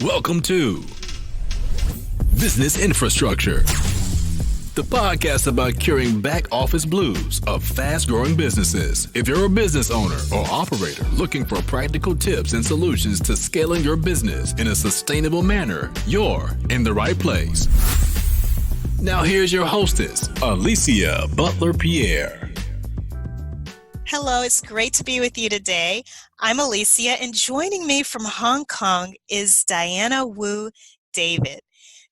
Welcome to Business Infrastructure, the podcast about curing back office blues of fast-growing businesses. If you're a business owner or operator looking for practical tips and solutions to scaling your business in a sustainable manner, you're in the right place. Now here's your hostess, Alicia Butler-Pierre. Hello, it's great to be with you today. I'm Alicia, and joining me from Hong Kong is Diana Wu David.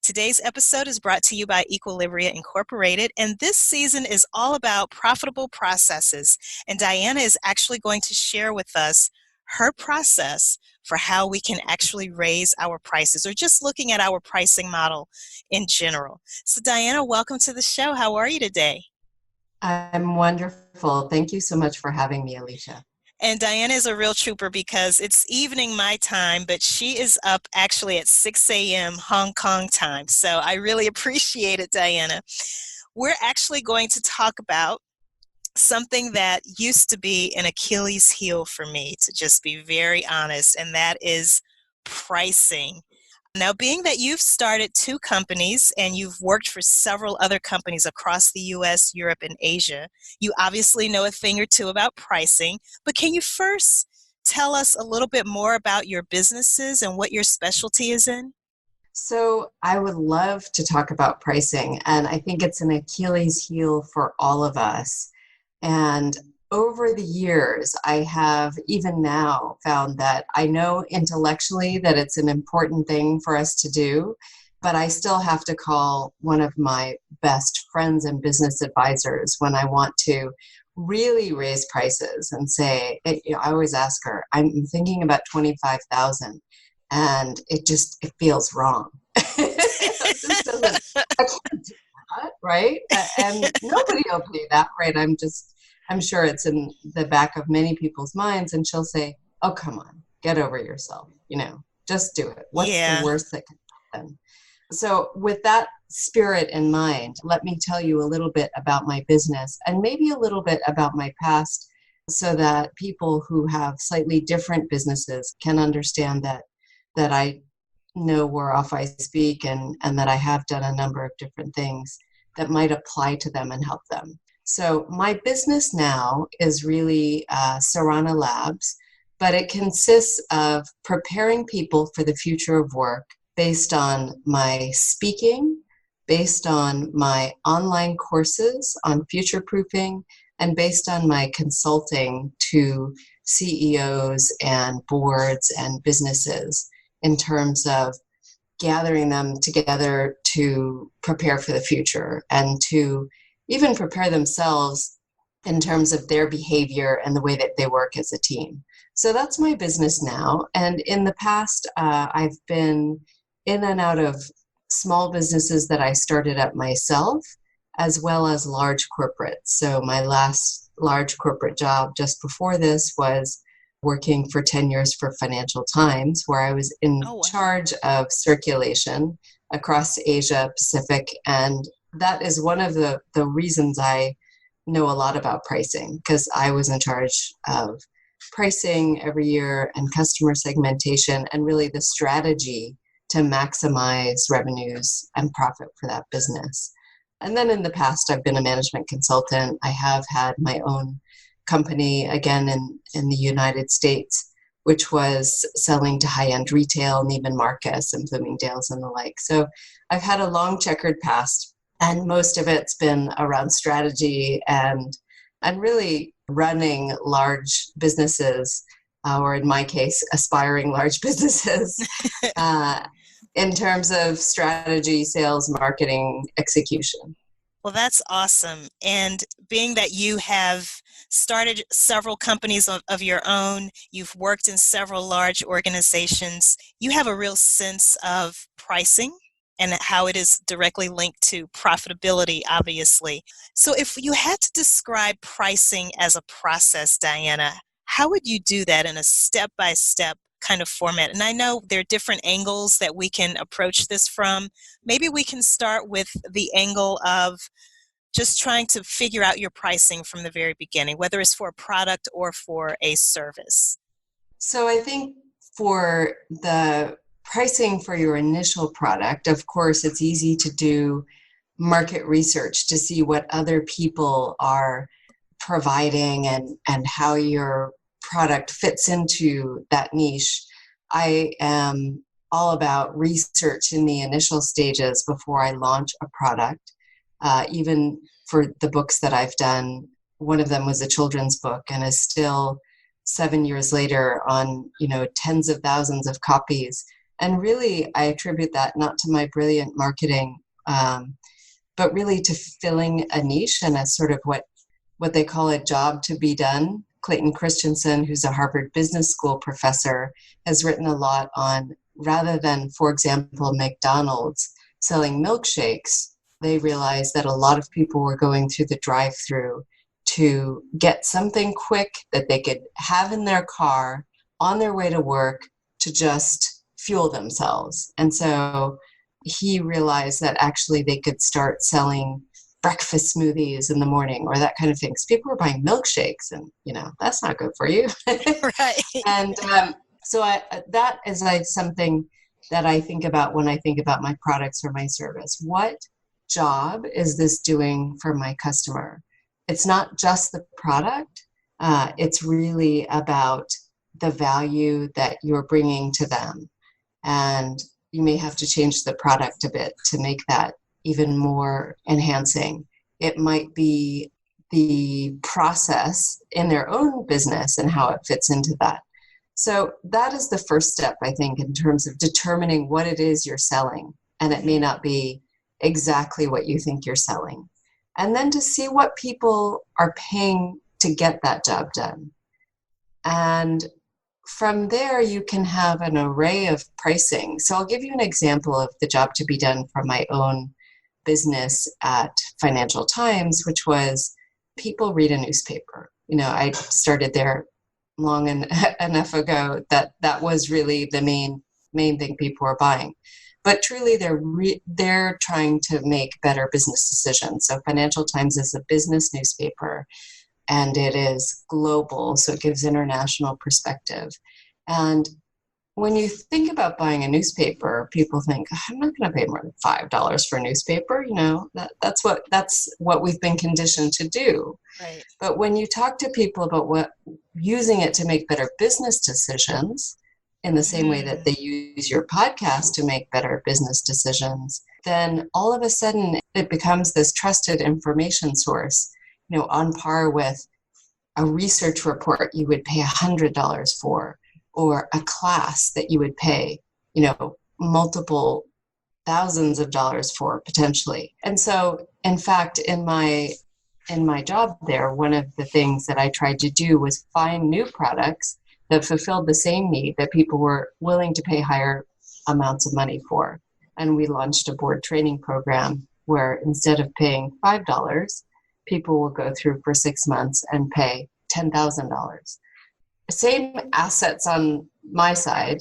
Today's episode is brought to you by Equilibria Incorporated, and this season is all about profitable processes. And Diana is actually going to share with us her process for how we can actually raise our prices, or just looking at our pricing model in general. So Diana, welcome to the show. How are you today? I'm wonderful. Thank you so much for having me, Alicia. And Diana is a real trooper because it's evening my time, but she is up actually at 6 a.m. Hong Kong time. So I really appreciate it, Diana. We're actually going to talk about something that used to be an Achilles heel for me, to just be very honest, and that is pricing. Now, being that you've started 2 companies and you've worked for several other companies across the U.S., Europe, and Asia, you obviously know a thing or two about pricing. But can you first tell us a little bit more about your businesses and what your specialty is in? So I would love to talk about pricing, and I think it's an Achilles heel for all of us. And over the years, I have even now found that I know intellectually that it's an important thing for us to do, but I still have to call one of my best friends and business advisors when I want to really raise prices and say, I always ask her, I'm thinking about 25,000, and it feels wrong. It just doesn't, I can't do that, right? And nobody will pay that, right? I'm sure it's in the back of many people's minds, and she'll say, oh, come on, get over yourself, just do it. What's the worst that can happen? So with that spirit in mind, let me tell you a little bit about my business and maybe a little bit about my past, so that people who have slightly different businesses can understand that I know whereof I speak, and that I have done a number of different things that might apply to them and help them. So my business now is really Sarana Labs, but it consists of preparing people for the future of work based on my speaking, based on my online courses on future proofing, and based on my consulting to CEOs and boards and businesses in terms of gathering them together to prepare for the future and to even prepare themselves in terms of their behavior and the way that they work as a team. So that's my business now. And in the past, I've been in and out of small businesses that I started up myself, as well as large corporates. So my last large corporate job just before this was working for 10 years for Financial Times, where I was in charge of circulation across Asia Pacific. And that is one of the reasons I know a lot about pricing, because I was in charge of pricing every year and customer segmentation and really the strategy to maximize revenues and profit for that business. And then in the past, I've been a management consultant. I have had my own company, again, in the United States, which was selling to high-end retail, Neiman Marcus and Bloomingdale's and the like. So I've had a long checkered past. And most of it's been around strategy and really running large businesses, or in my case, aspiring large businesses, in terms of strategy, sales, marketing, execution. Well, that's awesome. And being that you have started several companies of your own, you've worked in several large organizations, you have a real sense of pricing and how it is directly linked to profitability, obviously. So if you had to describe pricing as a process, Diana, how would you do that in a step-by-step kind of format? And I know there are different angles that we can approach this from. Maybe we can start with the angle of just trying to figure out your pricing from the very beginning, whether it's for a product or for a service. So I think for the pricing for your initial product, of course, it's easy to do market research to see what other people are providing and how your product fits into that niche. I am all about research in the initial stages before I launch a product. Even for the books that I've done, one of them was a children's book and is still 7 years later on, tens of thousands of copies. And really, I attribute that not to my brilliant marketing, but really to filling a niche and a sort of what they call a job to be done. Clayton Christensen, who's a Harvard Business School professor, has written a lot on, rather than, for example, McDonald's selling milkshakes, they realized that a lot of people were going through the drive-through to get something quick that they could have in their car on their way to work to just fuel themselves. And so he realized that actually they could start selling breakfast smoothies in the morning or that kind of thing. Because people were buying milkshakes and, that's not good for you. Right. And so that is something that I think about when I think about my products or my service. What job is this doing for my customer? It's not just the product. It's really about the value that you're bringing to them. And you may have to change the product a bit to make that even more enhancing. It might be the process in their own business and how it fits into that. So that is the first step, I think, in terms of determining what it is you're selling. And it may not be exactly what you think you're selling. And then to see what people are paying to get that job done. And from there, you can have an array of pricing. So I'll give you an example of the job to be done for my own business at Financial Times, which was people read a newspaper. I started there long enough ago that was really the main thing people were buying. But truly, they're trying to make better business decisions. So Financial Times is a business newspaper, and it is global, so it gives international perspective. And when you think about buying a newspaper, people think, I'm not going to pay more than $5 for a newspaper. That's what we've been conditioned to do. Right. But when you talk to people about using it to make better business decisions, in the same way that they use your podcast to make better business decisions, then all of a sudden it becomes this trusted information source, on par with a research report you would pay $100 for, or a class that you would pay, multiple thousands of dollars for potentially. And so, in fact, in my job there, one of the things that I tried to do was find new products that fulfilled the same need that people were willing to pay higher amounts of money for. And we launched a board training program where instead of paying $5, people will go through for 6 months and pay $10,000. Same assets on my side,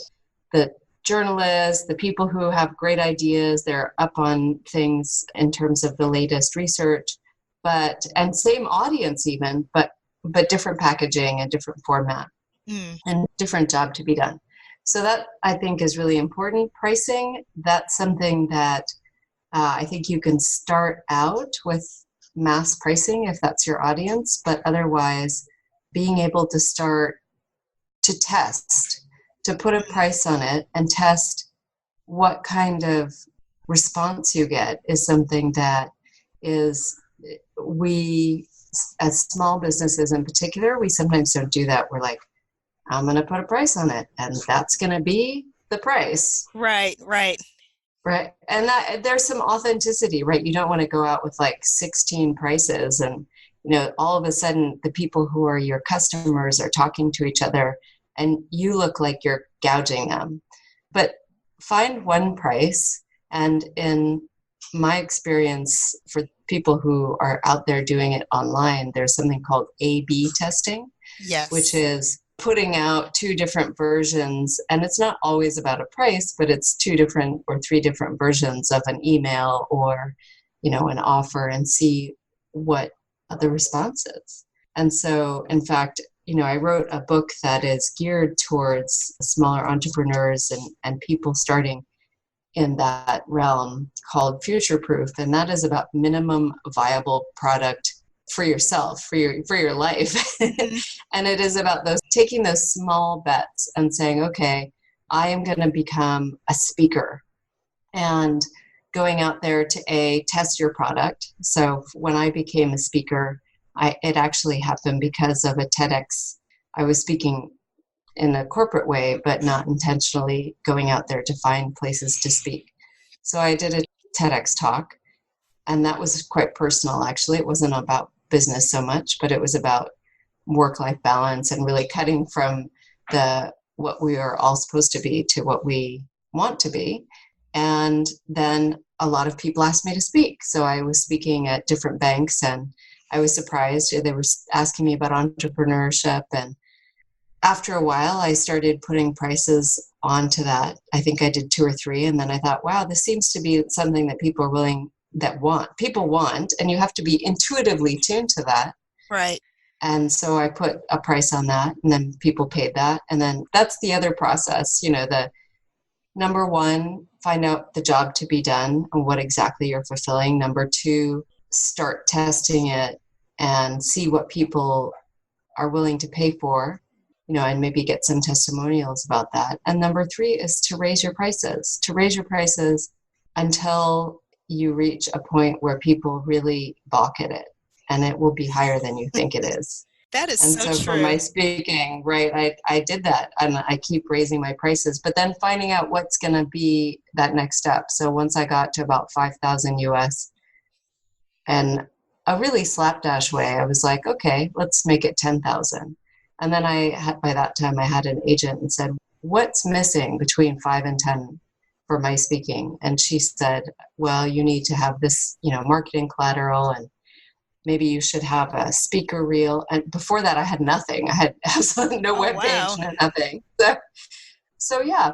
the journalists, the people who have great ideas, they're up on things in terms of the latest research, and same audience even, but different packaging and different format. And different job to be done. So that, I think, is really important. Pricing, that's something that I think you can start out with mass pricing if that's your audience, but otherwise being able to start to test, to put a price on it and test what kind of response you get is something that we, as small businesses in particular, we sometimes don't do that. We're like, I'm going to put a price on it, and that's going to be the price. Right. And there's some authenticity, right? You don't want to go out with like 16 prices and, all of a sudden the people who are your customers are talking to each other and you look like you're gouging them. But find one price. And in my experience, for people who are out there doing it online, there's something called A/B testing, Yes. which is putting out 2 different versions, and it's not always about a price, but it's 2 different or 3 different versions of an email or, an offer, and see what the response is. And so, in fact, I wrote a book that is geared towards smaller entrepreneurs and people starting in that realm called Future Proof. And that is about minimum viable product for yourself, for your life. Mhm. And it is about taking those small bets and saying, okay, I am going to become a speaker, and going out there to test your product. So when I became a speaker, it actually happened because of a TEDx. I was speaking in a corporate way, but not intentionally going out there to find places to speak. So I did a TEDx talk, and that was quite personal, actually. It wasn't about business so much, but it was about work-life balance and really cutting from what we are all supposed to be to what we want to be. And then a lot of people asked me to speak. So I was speaking at different banks, and I was surprised. They were asking me about entrepreneurship. And after a while, I started putting prices onto that. I think I did 2 or 3. And then I thought, wow, this seems to be something that people want, and you have to be intuitively tuned to that. Right. And so I put a price on that, and then people paid that. And then that's the other process, the number 1, find out the job to be done and what exactly you're fulfilling. Number 2, start testing it and see what people are willing to pay for, and maybe get some testimonials about that. And number 3 is to raise your prices, until you reach a point where people really balk at it, and it will be higher than you think it is. That is And so so for my true. speaking, right, I did that, and I keep raising my prices, but then finding out what's going to be that next step. So once I got to about 5,000 US, and a really slapdash way, I was like, okay, let's make it 10,000. And then by that time, I had an agent and said, what's missing between 5 and 10 for my speaking? And she said, well, you need to have this, marketing collateral, and maybe you should have a speaker reel. And before that, I had nothing. I had absolutely no Oh, web page, wow. no nothing. So yeah,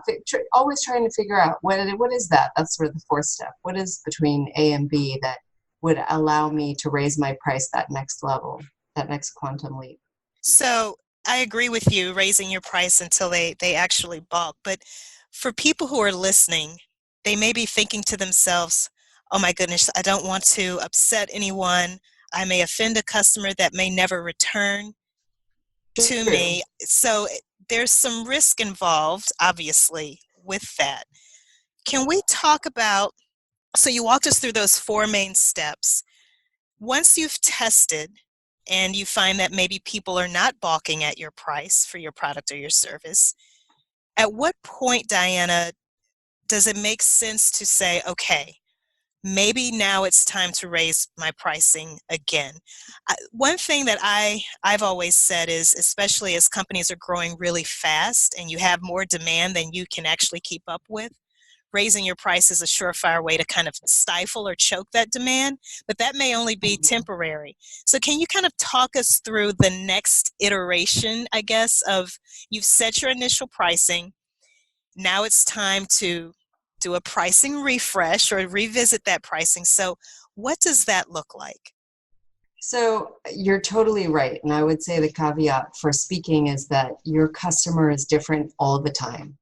always trying to figure out what is that. That's sort of the 4th step. What is between A and B that would allow me to raise my price that next level, that next quantum leap? So I agree with you, raising your price until they actually balk. But for people who are listening, they may be thinking to themselves, oh my goodness, I don't want to upset anyone. I may offend a customer that may never return to True. me. So there's some risk involved, obviously, with that. Can we talk about, so you walked us through those 4 main steps. Once you've tested and you find that maybe people are not balking at your price for your product or your service, at what point, Diana, does it make sense to say, okay, maybe now it's time to raise my pricing again? One thing that I've always said is, especially as companies are growing really fast and you have more demand than you can actually keep up with, raising your price is a surefire way to kind of stifle or choke that demand, but that may only be temporary. So can you kind of talk us through the next iteration, I guess, of you've set your initial pricing, now it's time to do a pricing refresh or revisit that pricing. So what does that look like? So you're totally right. And I would say the caveat for speaking is that your customer is different all the time.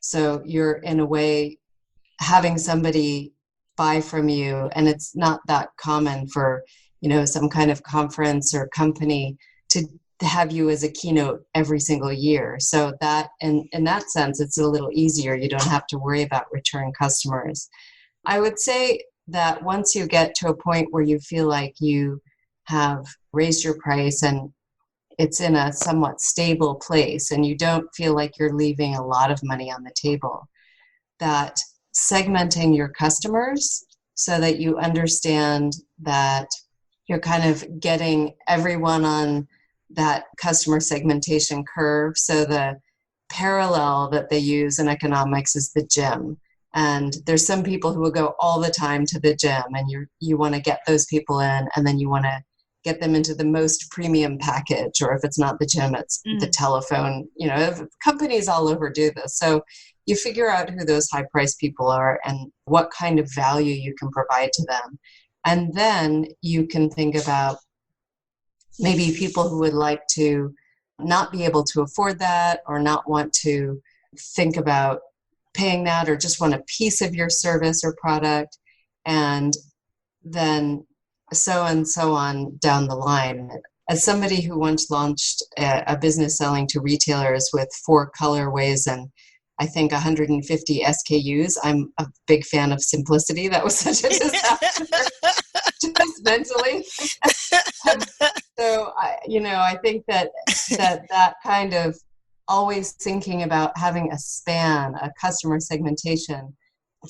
So you're, in a way, having somebody buy from you, and it's not that common for, some kind of conference or company to have you as a keynote every single year. So that, in that sense, it's a little easier. You don't have to worry about return customers. I would say that once you get to a point where you feel like you have raised your price and it's in a somewhat stable place and you don't feel like you're leaving a lot of money on the table, that segmenting your customers so that you understand that you're kind of getting everyone on that customer segmentation curve. So the parallel that they use in economics is the gym. And there's some people who will go all the time to the gym, and you want to get those people in, and then you want to get them into the most premium package, or if it's not the gym, it's the telephone. Companies all over do this. So you figure out who those high price people are and what kind of value you can provide to them. And then you can think about maybe people who would like to not be able to afford that or not want to think about paying that or just want a piece of your service or product. And then so and so on down the line. As somebody who once launched a business selling to retailers with 4 colorways and I think 150 SKUs, I'm a big fan of simplicity. That was such a disaster, just mentally. So, I think that kind of always thinking about having a span, a customer segmentation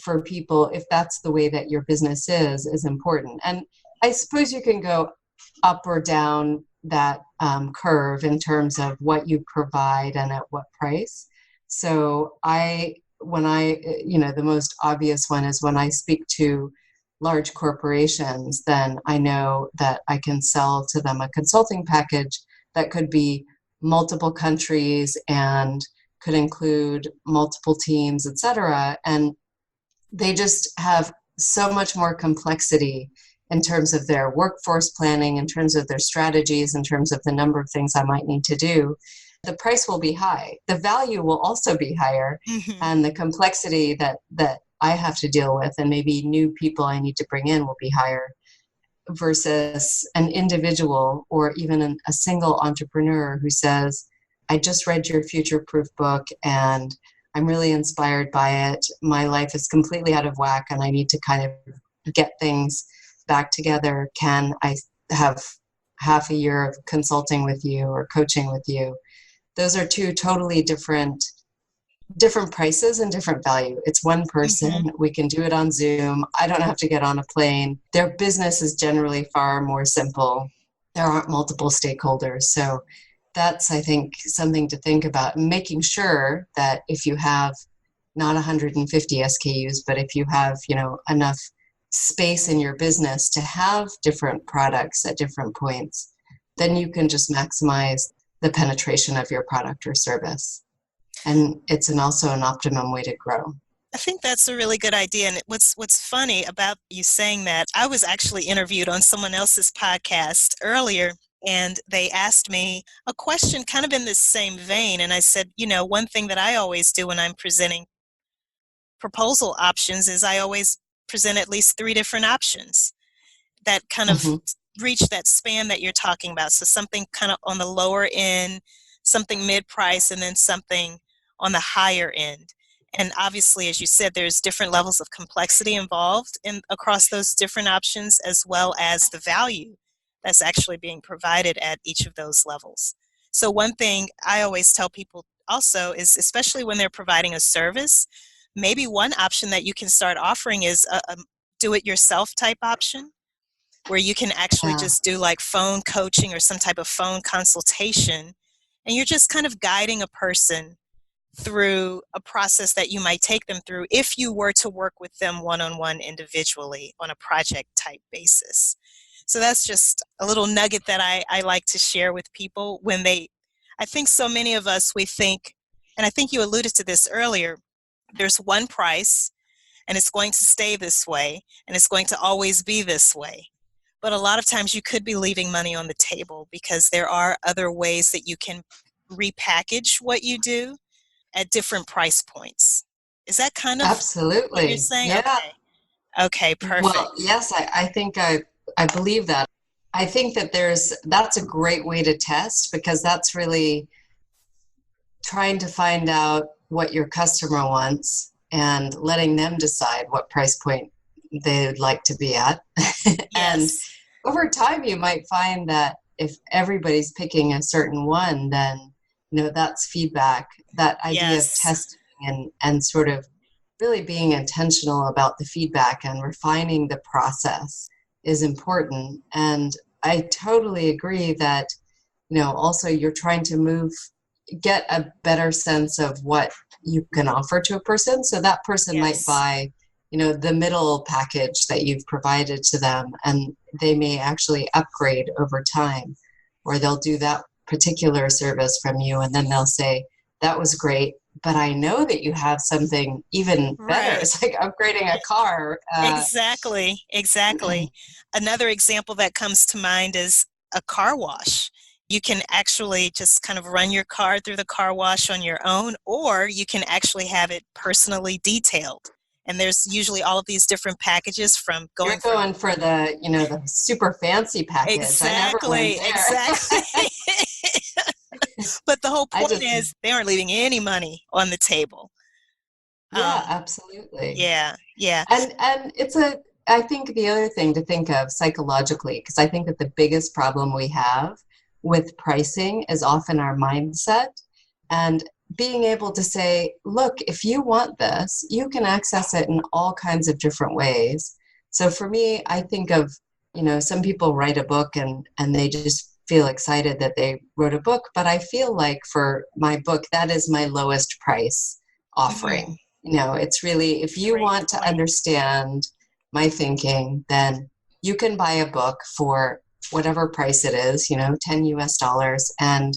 for people, if that's the way that your business is important. And I suppose you can go up or down that curve in terms of what you provide and at what price. So the most obvious one is when I speak to large corporations, then I know that I can sell to them a consulting package that could be multiple countries and could include multiple teams, et cetera. And they just have so much more complexity in terms of their workforce planning, in terms of their strategies, in terms of the number of things I might need to do. The price will be high. The value will also be higher. Mm-hmm. And the complexity that I have to deal with and maybe new people I need to bring in will be higher versus an individual or even a single entrepreneur who says, I just read your future proof book and I'm really inspired by it. My life is completely out of whack and I need to kind of get things back together. Can I have half a year of consulting with you or coaching with you? Those are 2 totally different prices and different value. It's one person. Mm-hmm. We can do it on Zoom. I don't have to get on a plane. Their business is generally far more simple. There aren't multiple stakeholders. So that's, I think, something to think about, making sure that if you have not 150 SKUs, but if you have, enough space in your business to have different products at different points, then you can just maximize the penetration of your product or service. And it's also an optimum way to grow. I think that's a really good idea. And what's funny about you saying that, I was actually interviewed on someone else's podcast earlier, and they asked me a question kind of in this same vein. And I said, one thing that I always do when I'm presenting proposal options is I always present at least 3 different options that kind of reach that span that you're talking about. So something kind of on the lower end, something mid-price, and then something on the higher end. And obviously, as you said, there's different levels of complexity involved across those different options, as well as the value that's actually being provided at each of those levels. So one thing I always tell people also is, especially when they're providing a service, maybe one option that you can start offering is a do-it-yourself type option, where you can actually just do like phone coaching or some type of phone consultation, and you're just kind of guiding a person through a process that you might take them through if you were to work with them one-on-one individually on a project type basis. So that's just a little nugget that I like to share with people when I think so many of us, we think, and I think you alluded to this earlier, there's one price and it's going to stay this way and it's going to always be this way. But a lot of times you could be leaving money on the table because there are other ways that you can repackage what you do at different price points. Is that kind of Absolutely what you're saying? Yeah. Okay, perfect. Well, yes, I think I believe that. I think that that's a great way to test, because that's really trying to find out what your customer wants and letting them decide what price point they'd like to be at. And Yes. over time, you might find that if everybody's picking a certain one, then that's feedback. That idea Yes. of testing and sort of really being intentional about the feedback and refining the process is important. And I totally agree that, also you're trying to get a better sense of what you can offer to a person. So that person might Yes. buy, the middle package that you've provided to them, and they may actually upgrade over time, or they'll do that particular service from you, and then they'll say, that was great, but I know that you have something even better. Right. It's like upgrading a car. Exactly. Another example that comes to mind is a car wash. You can actually just kind of run your car through the car wash on your own, or you can actually have it personally detailed. And there's usually all of these different packages from You're going from going for the, the super fancy package. I never went exactly, there. exactly. But the whole I point just, is they aren't leaving any money on the table. yeah, Um, absolutely. yeah, yeah. And I think the other thing to think of psychologically, because I think that the biggest problem we have with pricing is often our mindset and being able to say, look, if you want this, you can access it in all kinds of different ways. So for me, I think of, some people write a book and they just feel excited that they wrote a book, but I feel like for my book, that is my lowest price Mhm. offering. It's really, if you Great want to point. understand my thinking, then you can buy a book for whatever price it is, 10 US dollars, and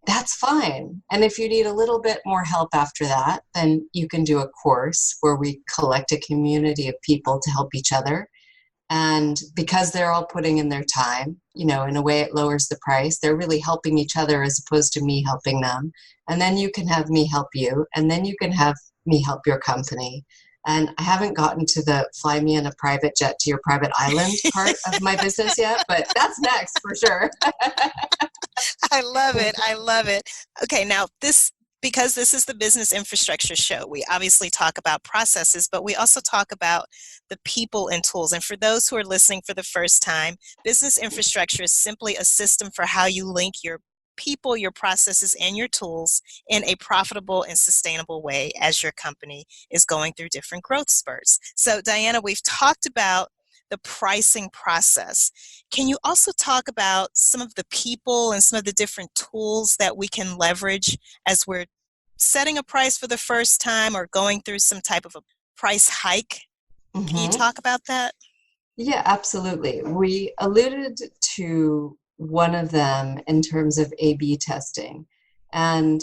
that's fine. And if you need a little bit more help after that, then you can do a course where we collect a community of people to help each other. And because they're all putting in their time, in a way it lowers the price. They're really helping each other as opposed to me helping them. And then you can have me help you, and then you can have me help your company. And I haven't gotten to the fly me in a private jet to your private island part of my business yet, but that's next for sure. I love it. I love it. Okay, now because this is the Business Infrastructure Show, we obviously talk about processes, but we also talk about the people and tools. And for those who are listening for the first time, business infrastructure is simply a system for how you link your people, your processes, and your tools in a profitable and sustainable way as your company is going through different growth spurts. So, Diana, we've talked about the pricing process. Can you also talk about some of the people and some of the different tools that we can leverage as we're setting a price for the first time or going through some type of a price hike? Can you Hmm. talk about that? Yeah, absolutely. We alluded to one of them in terms of A/B testing. And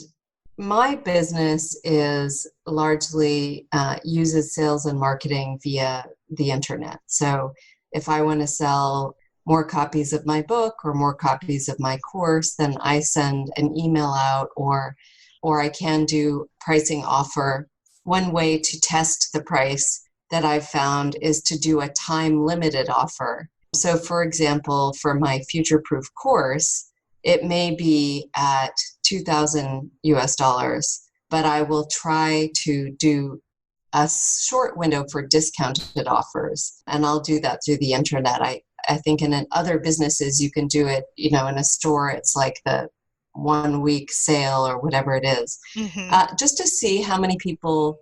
my business is largely uses sales and marketing via the internet. So if I want to sell more copies of my book or more copies of my course, then I send an email out, or I can do pricing offer. One way to test the price that I've found is to do a time limited offer. So for example, for my future proof course, it may be at 2,000 US dollars, but I will try to do a short window for discounted offers. And I'll do that through the internet. I think in other businesses, you can do it, in a store, it's like the 1 week sale or whatever it is, Mm-hmm. just to see how many people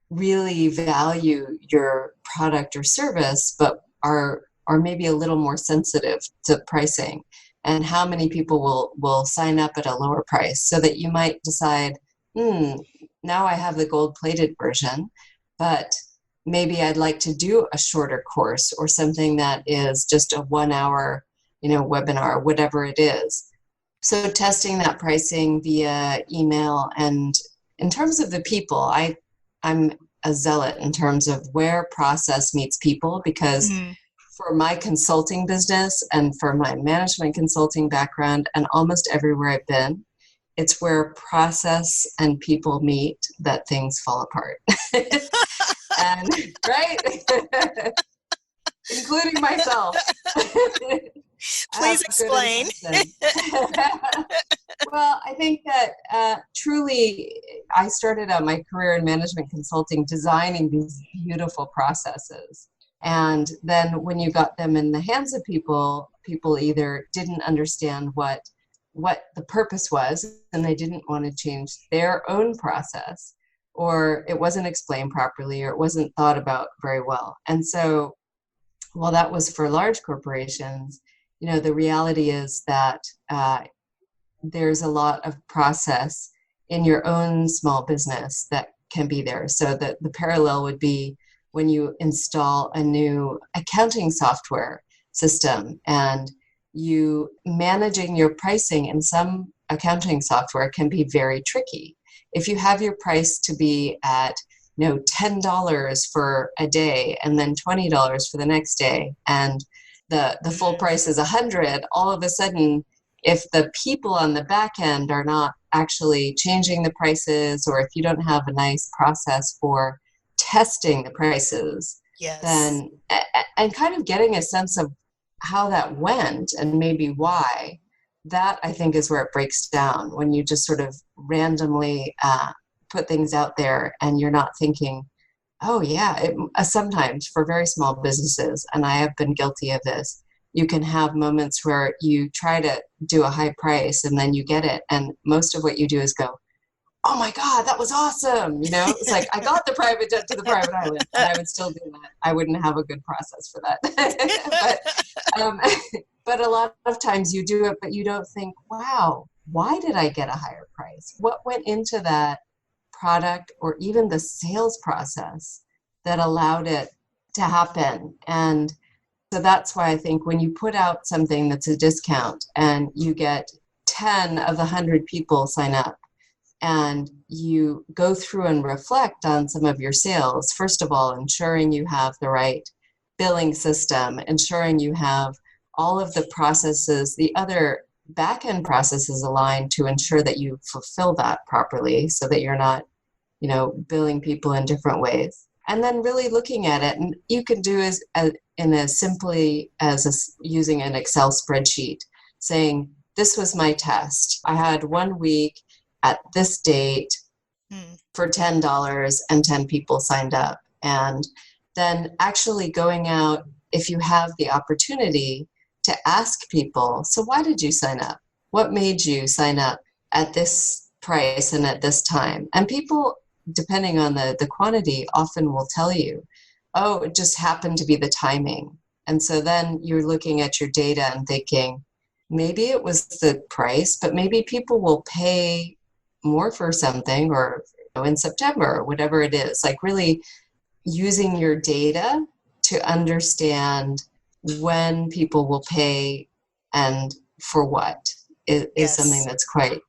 really value your product or service, but are maybe a little more sensitive to pricing, and how many people will sign up at a lower price, so that you might decide, now I have the gold plated version, but maybe I'd like to do a shorter course or something that is just a 1 hour, webinar, whatever it is. So testing that pricing via email. And in terms of the people, I'm a zealot in terms of where process meets people, because Mm-hmm. for my consulting business and for my management consulting background and almost everywhere I've been, it's where process and people meet that things fall apart. And right? Including myself. I have Please good explain. intentions. Well, I think that truly, I started out my career in management consulting designing these beautiful processes. And then when you got them in the hands of people, people either didn't understand what the purpose was, and they didn't want to change their own process, or it wasn't explained properly, or it wasn't thought about very well. And so while that was for large corporations, the reality is that there's a lot of process in your own small business that can be there. So the parallel would be when you install a new accounting software system, and you managing your pricing in some accounting software can be very tricky. If you have your price to be at $10 for a day and then $20 for the next day, and the full price is 100, all of a sudden if the people on the back end are not actually changing the prices, or if you don't have a nice process for testing the prices, Yes. then, and kind of getting a sense of how that went and maybe why, that I think is where it breaks down, when you just sort of randomly put things out there and you're not thinking, oh yeah, sometimes for very small businesses, and I have been guilty of this, you can have moments where you try to do a high price and then you get it, and most of what you do is go, oh my God, that was awesome. You know, it's like, I got the private jet to the private island, and I would still do that. I wouldn't have a good process for that. um, but a lot of times you do it, but you don't think, wow, why did I get a higher price? What went into that product or even the sales process that allowed it to happen? And so that's why I think when you put out something that's a discount and you get 10 of the 100 people sign up, and you go through and reflect on some of your sales, first of all, ensuring you have the right billing system, ensuring you have all of the processes, the other back-end processes aligned to ensure that you fulfill that properly so that you're not, billing people in different ways. And then really looking at it, and you can do in as simply as using an Excel spreadsheet, saying, this was my test. I had 1 week at this date for $10 and 10 people signed up. And then actually going out, if you have the opportunity, to ask people, so why did you sign up? What made you sign up at this price and at this time? And people, depending on the quantity, often will tell you, oh, it just happened to be the timing. And so then you're looking at your data and thinking, maybe it was the price, but maybe people will pay more for something, or in September, or whatever it is. Like really using your data to understand when people will pay and for what is something that's quite,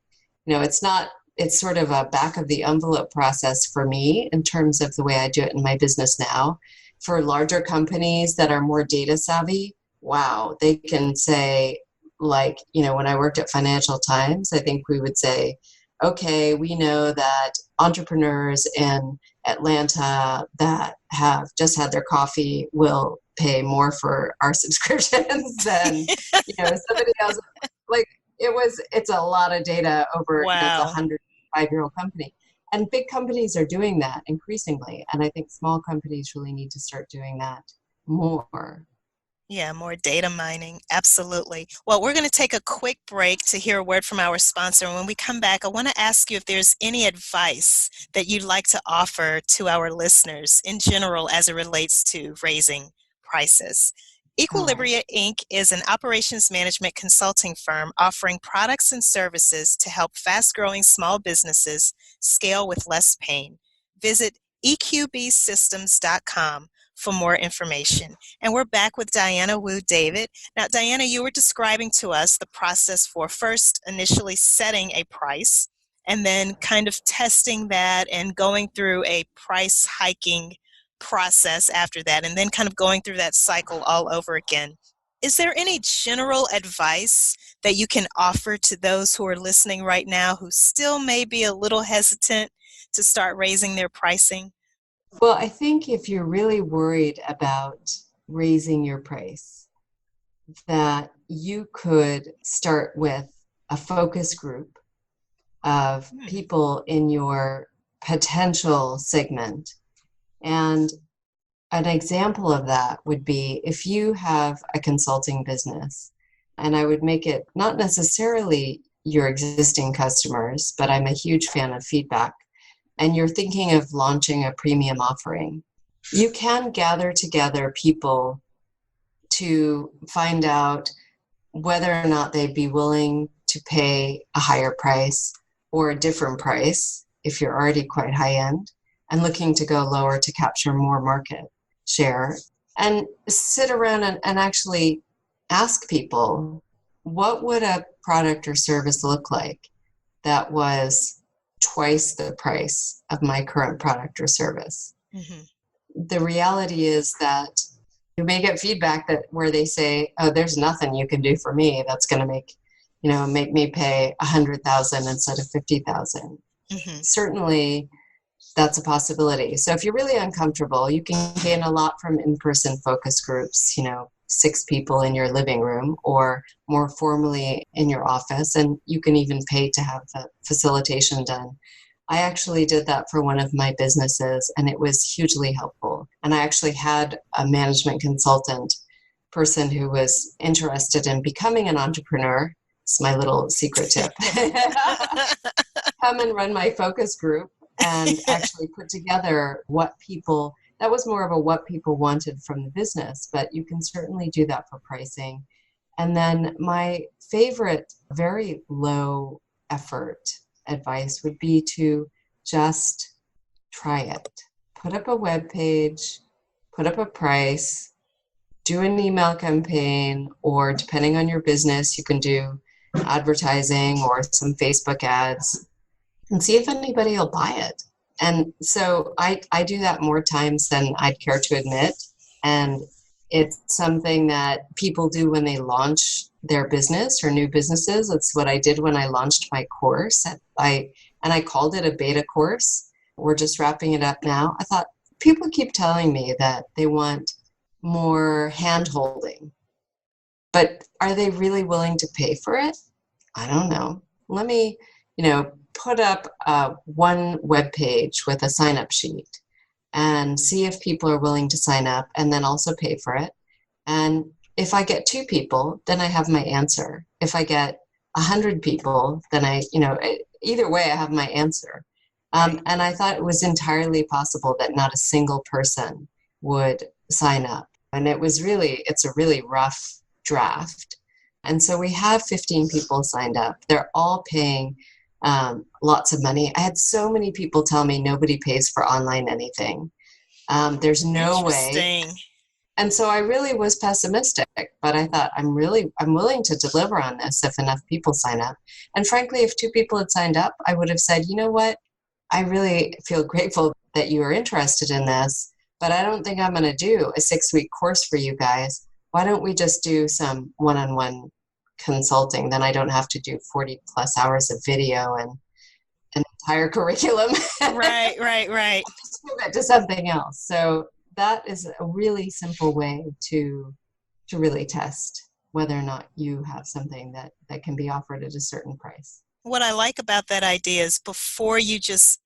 it's sort of a back of the envelope process for me in terms of the way I do it in my business now. For larger companies that are more data savvy, wow, they can say, like, when I worked at Financial Times, I think we would say, okay, we know that entrepreneurs in Atlanta that have just had their coffee will pay more for our subscriptions than, somebody else. Like it's a lot of data over, it's a Wow. 105-year-old company. And big companies are doing that increasingly. And I think small companies really need to start doing that more. Yeah, more data mining. Absolutely. Well, we're going to take a quick break to hear a word from our sponsor. And when we come back, I want to ask you if there's any advice that you'd like to offer to our listeners in general as it relates to raising prices. Equilibria Inc. is an operations management consulting firm offering products and services to help fast-growing small businesses scale with less pain. Visit eqbsystems.com for more information. And we're back with Diana Wu David. Now, Diana, you were describing to us the process for first initially setting a price and then kind of testing that and going through a price hiking process after that, and then kind of going through that cycle all over again. Is there any general advice that you can offer to those who are listening right now who still may be a little hesitant to start raising their pricing? Well, I think if you're really worried about raising your price, that you could start with a focus group of people in your potential segment. And an example of that would be if you have a consulting business, and I would make it not necessarily your existing customers, but I'm a huge fan of feedback, and you're thinking of launching a premium offering, you can gather together people to find out whether or not they'd be willing to pay a higher price or a different price if you're already quite high end and looking to go lower to capture more market share, and sit around and actually ask people, what would a product or service look like that was twice the price of my current product or service? The reality is that you may get feedback where they say, oh, there's nothing you can do for me that's going to make make me pay 100,000 instead of 50,000. Mm-hmm. Certainly that's a possibility. So if you're really uncomfortable, you can gain a lot from in-person focus groups, 6 people in your living room or more formally in your office. And you can even pay to have the facilitation done. I actually did that for one of my businesses, and it was hugely helpful. And I actually had a management consultant person who was interested in becoming an entrepreneur. It's my little secret tip. Come and run my focus group and actually put together that was more of a what people wanted from the business, but you can certainly do that for pricing. And then my favorite, very low effort advice would be to just try it. Put up a web page, put up a price, do an email campaign, or depending on your business, you can do advertising or some Facebook ads and see if anybody will buy it. And so I do that more times than I'd care to admit. And it's something that people do when they launch their business or new businesses. It's what I did when I launched my course. I called it a beta course. We're just wrapping it up now. I thought, people keep telling me that they want more hand-holding, but are they really willing to pay for it? I don't know. Let me, put up one web page with a sign-up sheet and see if people are willing to sign up and then also pay for it. And if I get 2 people, then I have my answer. If I get 100 people, then either way, I have my answer. And I thought it was entirely possible that not a single person would sign up. And it's a really rough draft. And so we have 15 people signed up. They're all paying lots of money. I had so many people tell me nobody pays for online anything. There's no way. And so I really was pessimistic, but I thought I'm willing to deliver on this if enough people sign up. And frankly, if 2 people had signed up, I would have said, you know what? I really feel grateful that you are interested in this, but I don't think I'm going to do a 6-week course for you guys. Why don't we just do some one-on-one consulting? Then I don't have to do 40 plus hours of video and an entire curriculum. Right. Just move it to something else. So that is a really simple way to really test whether or not you have something that can be offered at a certain price. What I like about that idea is before you just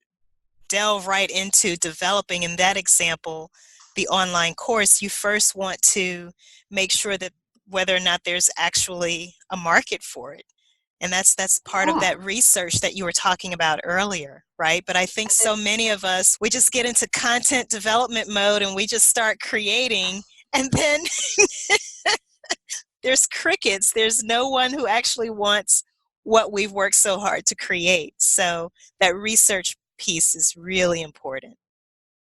delve right into developing, in that example, the online course, you first want to make sure that whether or not there's actually a market for it. And that's part of that research that you were talking about earlier, right? But I think so many of us, we just get into content development mode and we just start creating, and then there's crickets. There's no one who actually wants what we've worked so hard to create. So that research piece is really important.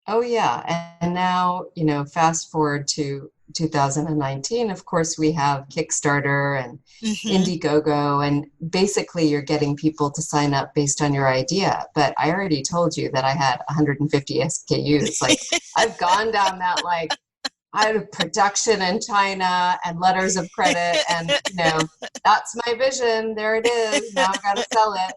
Oh, yeah. And now, fast forward to 2019, of course, we have Kickstarter and Indiegogo, and basically you're getting people to sign up based on your idea. But I already told you that I had 150 SKUs. Like, I've gone down that, I had a production in China and letters of credit, and, that's my vision. There it is. Now I got to sell it.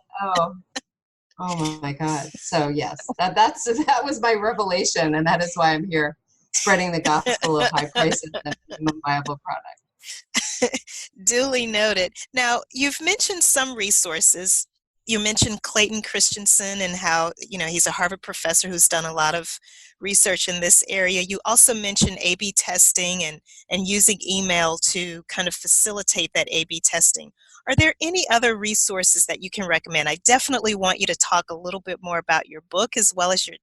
Oh my God. So yes, that was my revelation. And that is why I'm here spreading the gospel of high prices and minimum viable product. Duly noted. Now, you've mentioned some resources. You mentioned Clayton Christensen and how, he's a Harvard professor who's done a lot of research in this area. You also mentioned A/B testing and using email to kind of facilitate that A/B testing. Are there any other resources that you can recommend? I definitely want you to talk a little bit more about your book as well as your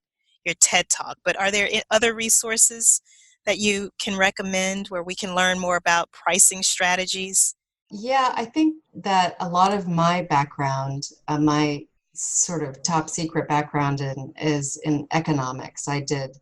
TED Talk, but are there other resources that you can recommend where we can learn more about pricing strategies? Yeah, I think that a lot of my background, my sort of top secret background is in economics. I did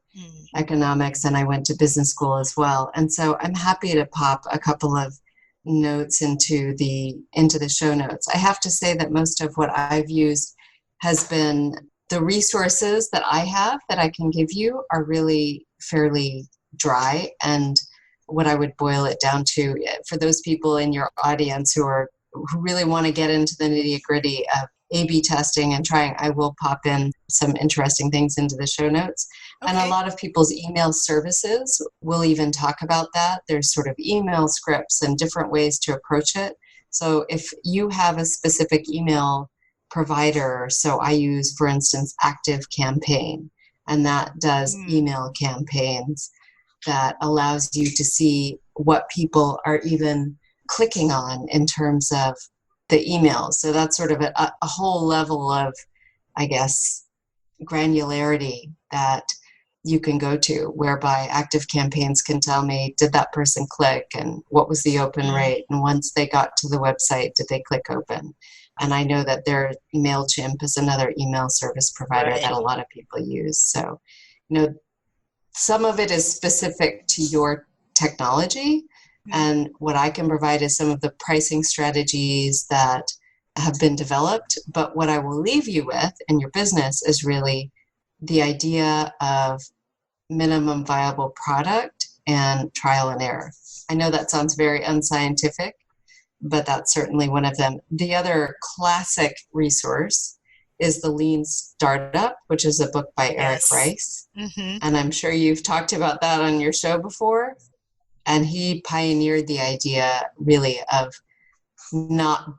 economics and I went to business school as well. And so I'm happy to pop a couple of notes into the show notes. I have to say that most of what I've used has been the resources that I have that I can give you are really fairly dry, and what I would boil it down to for those people in your audience who are who really want to get into the nitty gritty of A/B testing and trying, I will pop in some interesting things into the show notes. And a Okay. lot of people's email services will even talk about that. There's sort of email scripts and different ways to approach it. So if you have a specific email provider, so I use, for instance, Active Campaign, and that does email campaigns that allows you to see what people are even clicking on in terms of the emails. So that's sort of a whole level of, I guess, granularity that you can go to, whereby Active Campaigns can tell me, did that person click, and what was the open rate? And once they got to the website, did they click open? And I know that their MailChimp is another email service provider that a lot of people use. So, some of it is specific to your technology. And what I can provide is some of the pricing strategies that have been developed. But what I will leave you with in your business is really the idea of minimum viable product and trial and error. I know that sounds very unscientific, but that's certainly one of them. The other classic resource is The Lean Startup, which is a book by Eric Rice. And I'm sure you've talked about that on your show before. And he pioneered the idea really of not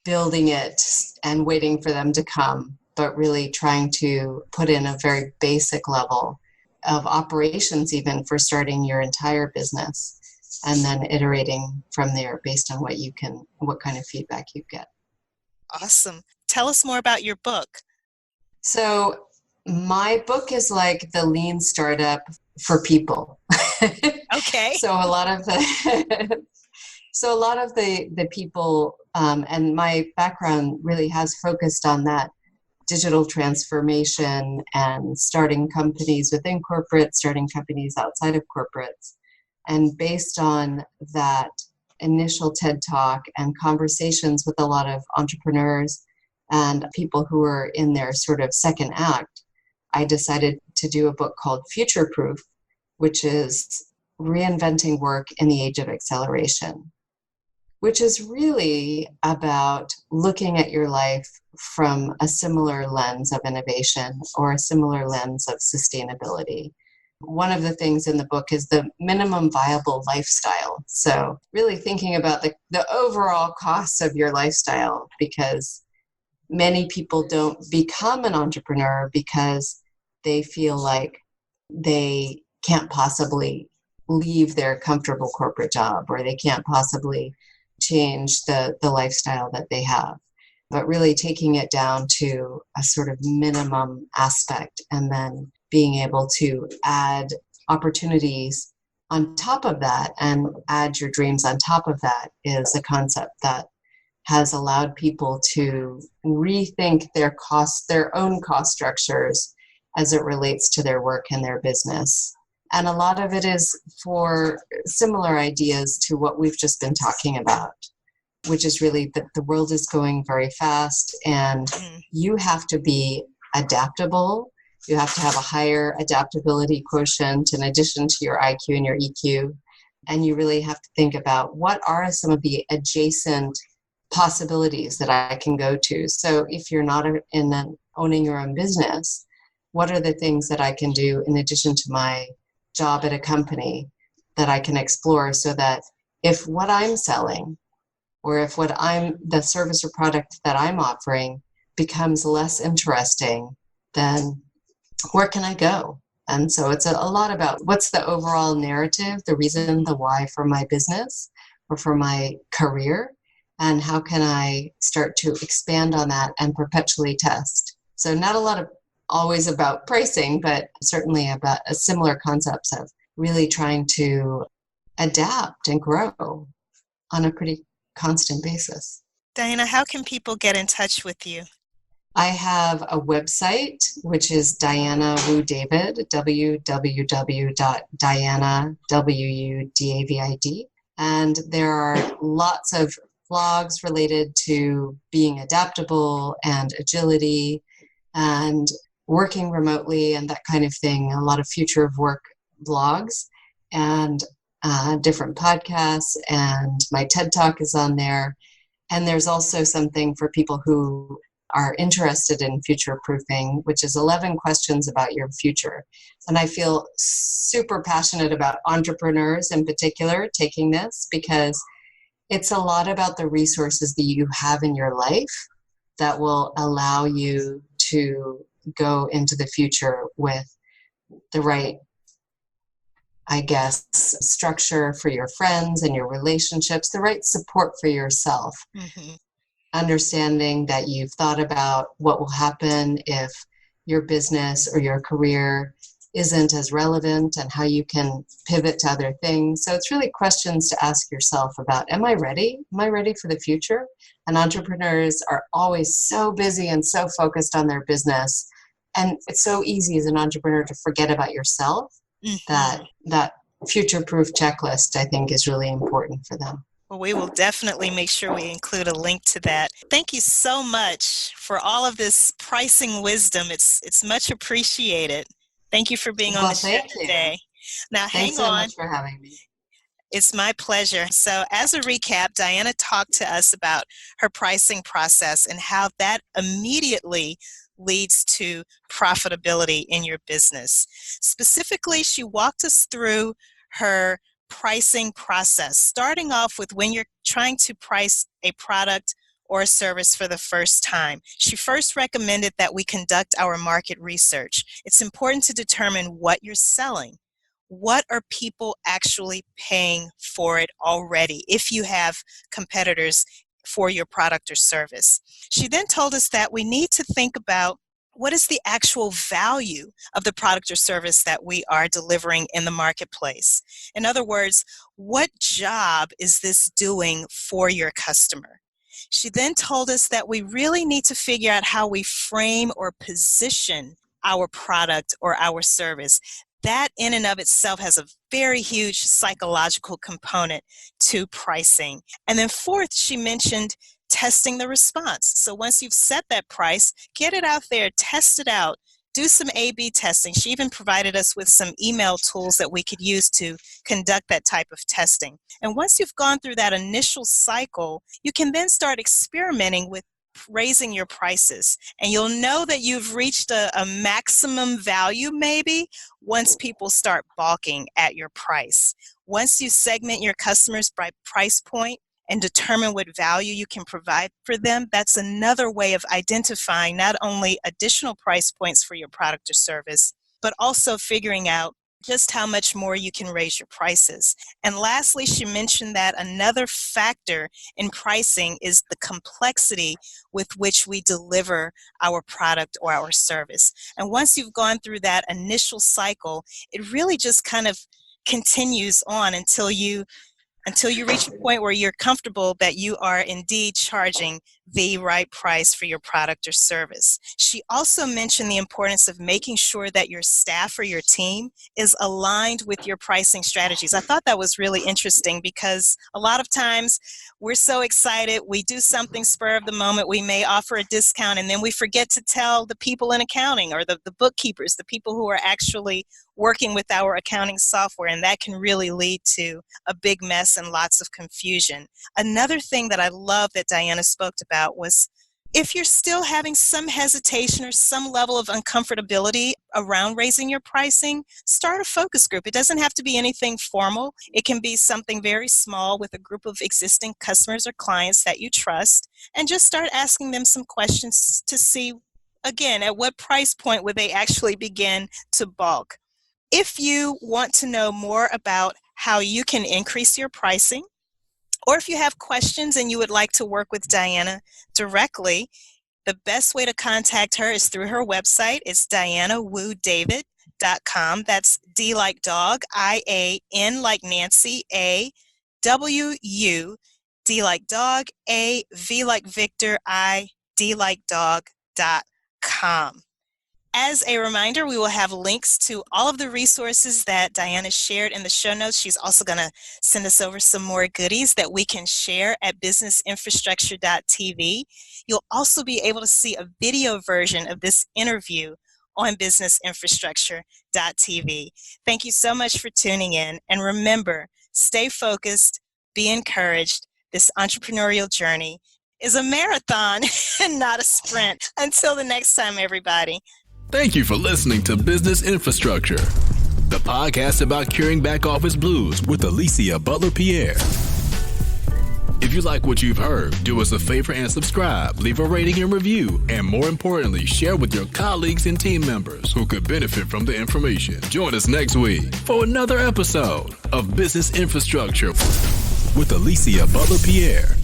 building it and waiting for them to come, but really trying to put in a very basic level of operations even for starting your entire business, and then iterating from there based on what kind of feedback you get. Awesome. Tell us more about your book. So my book is like the Lean Startup for people. Okay. So a lot of the people, and my background really has focused on that digital transformation and starting companies within corporates, starting companies outside of corporates. And based on that initial TED Talk and conversations with a lot of entrepreneurs and people who are in their sort of second act, I decided to do a book called Future Proof, which is reinventing work in the age of acceleration, which is really about looking at your life from a similar lens of innovation or a similar lens of sustainability. One of the things in the book is the minimum viable lifestyle. So really thinking about the overall costs of your lifestyle, because many people don't become an entrepreneur because they feel like they can't possibly leave their comfortable corporate job, or they can't possibly change the lifestyle that they have. But really taking it down to a sort of minimum aspect, and then being able to add opportunities on top of that and add your dreams on top of that is a concept that has allowed people to rethink their own cost structures as it relates to their work and their business. And a lot of it is for similar ideas to what we've just been talking about, which is really that the world is going very fast, and you have to be adaptable. You have to have a higher adaptability quotient in addition to your IQ and your EQ. And you really have to think about what are some of the adjacent possibilities that I can go to. So if you're not owning your own business, what are the things that I can do in addition to my job at a company that I can explore, so that if what I'm selling, or if the service or product that I'm offering becomes less interesting, then where can I go? And so it's a lot about what's the overall narrative, the reason, the why for my business or for my career, and how can I start to expand on that and perpetually test. So not a lot of always about pricing, but certainly about a similar concepts of really trying to adapt and grow on a pretty constant basis. Diana, how can people get in touch with you? I have a website, which is Diana Wu David, www.dianawudavid. And there are lots of blogs related to being adaptable and agility and working remotely and that kind of thing. A lot of future of work blogs and different podcasts, and my TED Talk is on there. And there's also something for people who are interested in future proofing, which is 11 questions about your future. And I feel super passionate about entrepreneurs in particular taking this, because it's a lot about the resources that you have in your life that will allow you to go into the future with the right, I guess, structure for your friends and your relationships, the right support for yourself. Mm-hmm. Understanding that you've thought about what will happen if your business or your career isn't as relevant and how you can pivot to other things. So it's really questions to ask yourself about, am I ready? Am I ready for the future? And entrepreneurs are always so busy and so focused on their business. And it's so easy as an entrepreneur to forget about yourself. Mm-hmm. That future-proof checklist, I think, is really important for them. Well, we will definitely make sure we include a link to that. Thank you so much for all of this pricing wisdom. It's much appreciated. Thank you for being on the show today. Now, Thanks hang so on. much for having me. It's my pleasure. So, as a recap, Diana talked to us about her pricing process and how that immediately leads to profitability in your business. Specifically, she walked us through her pricing process, starting off with when you're trying to price a product or a service for the first time. She first recommended that we conduct our market research. It's important to determine what you're selling. What are people actually paying for it already if you have competitors for your product or service? She then told us that we need to think about what is the actual value of the product or service that we are delivering in the marketplace. In other words, what job is this doing for your customer? She then told us that we really need to figure out how we frame or position our product or our service. That in and of itself has a very huge psychological component to pricing. And then fourth, she mentioned testing the response. So once you've set that price, get it out there, test it out, do some A/B testing. She even provided us with some email tools that we could use to conduct that type of testing. And once you've gone through that initial cycle, you can then start experimenting with raising your prices. And you'll know that you've reached a maximum value maybe once people start balking at your price. Once you segment your customers by price point and determine what value you can provide for them, that's another way of identifying not only additional price points for your product or service, but also figuring out just how much more you can raise your prices. And lastly, she mentioned that another factor in pricing is the complexity with which we deliver our product or our service. And once you've gone through that initial cycle, it really just kind of continues on until you reach a point where you're comfortable that you are indeed charging the right price for your product or service. She also mentioned the importance of making sure that your staff or your team is aligned with your pricing strategies. I thought that was really interesting because a lot of times we're so excited, we do something spur of the moment, we may offer a discount, and then we forget to tell the people in accounting or the bookkeepers, the people who are actually working with our accounting software, and that can really lead to a big mess and lots of confusion. Another thing that I love that Diana spoke about was if you're still having some hesitation or some level of uncomfortability around raising your pricing, start a focus group. It doesn't have to be anything formal. It can be something very small with a group of existing customers or clients that you trust, and just start asking them some questions to see, again, at what price point would they actually begin to balk. If you want to know more about how you can increase your pricing, or if you have questions and you would like to work with Diana directly, the best way to contact her is through her website. It's dianawoodavid.com. That's D like dog, I-A-N like Nancy, A-W-U, D like dog, A, V like Victor, I, D like dog.com. As a reminder, we will have links to all of the resources that Diana shared in the show notes. She's also going to send us over some more goodies that we can share at businessinfrastructure.tv. You'll also be able to see a video version of this interview on businessinfrastructure.tv. Thank you so much for tuning in. And remember, stay focused, be encouraged. This entrepreneurial journey is a marathon and not a sprint. Until the next time, everybody. Thank you for listening to Business Infrastructure, the podcast about curing back office blues with Alicia Butler-Pierre. If you like what you've heard, do us a favor and subscribe, leave a rating and review, and more importantly, share with your colleagues and team members who could benefit from the information. Join us next week for another episode of Business Infrastructure with Alicia Butler-Pierre.